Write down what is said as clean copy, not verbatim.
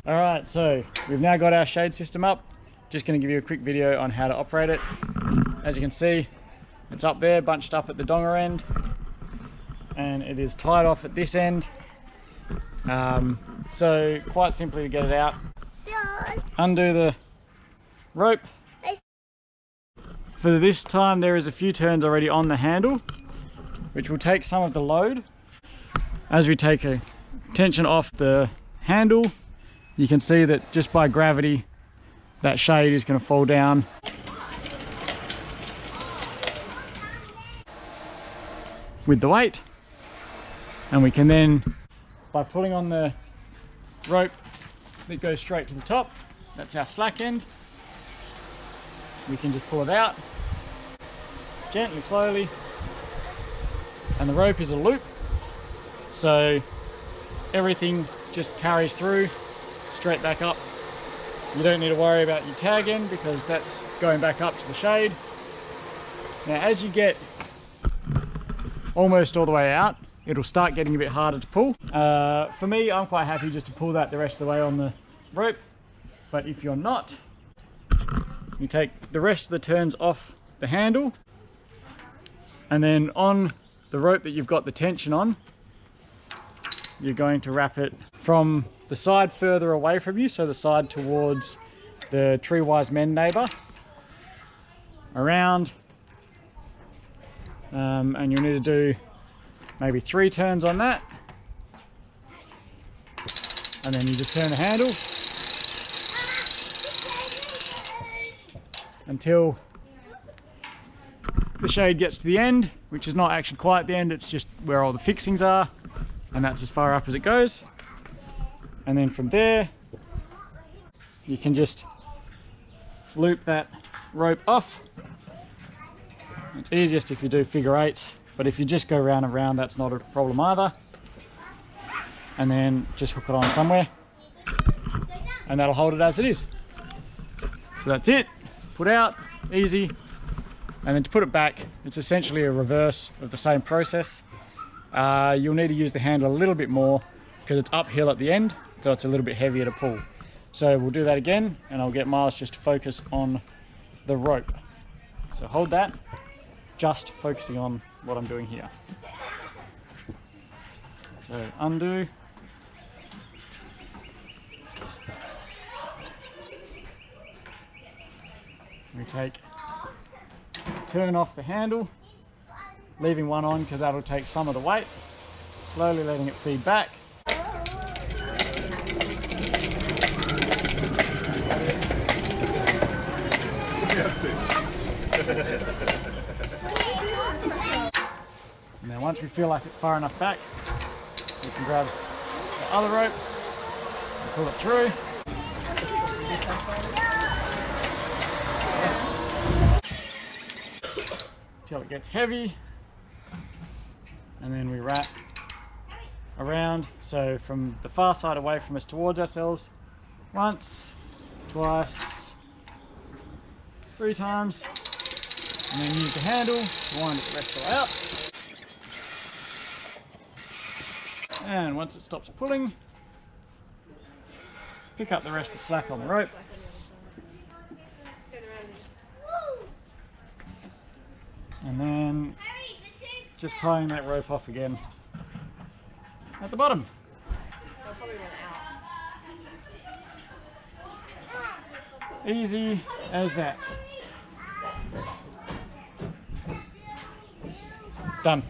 All right, so we've now got our shade system up. Just going to give you a quick video on how to operate it. As you can see, it's up there, bunched up at the donga end, and it is tied off at this end. So quite simply to get it out, undo the rope. For this time, there is a few turns already on the handle, which will take some of the load. As we take a tension off the handle, you can see that just by gravity, that shade is going to fall down. With the weight, and we can then, by pulling on the rope that goes straight to the top, that's our slack end, we can just pull it out gently, slowly, and the rope is a loop, so everything just carries through straight back up. You don't need to worry about your tag end because that's going back up to the shade. Now as you get almost all the way out, it'll start getting a bit harder to pull. For me, I'm quite happy just to pull that the rest of the way on the rope, but if you're not, you take the rest of the turns off the handle, and then on the rope that you've got the tension on, you're going to wrap it from the side further away from you, so the side towards the Treewise Men neighbour, around, and you'll need to do maybe 3 turns on that, and then you just turn the handle until the shade gets to the end, which is not actually quite the end, it's just where all the fixings are, and that's as far up as it goes. And then from there, you can just loop that rope off. It's easiest if you do figure 8s, but if you just go round and round, that's not a problem either. And then just hook it on somewhere, and that'll hold it as it is. So that's it, put out, easy. And then to put it back, it's essentially a reverse of the same process. You'll need to use the handle a little bit more because it's uphill at the end, so it's a little bit heavier to pull. So we'll do that again, and I'll get Miles just to focus on the rope. So hold that, just focusing on what I'm doing here. So undo. We turn off the handle, leaving one on because that'll take some of the weight, slowly letting it feed back. And then once we feel like it's far enough back, we can grab the other rope and pull it through. Till it gets heavy, and then we wrap around, so from the far side away from us towards ourselves, once, twice, 3 times, and then use the handle to wind the rest out. And once it stops pulling, pick up the rest of the slack on the rope. And then just tying that rope off again at the bottom. Easy as that. Done.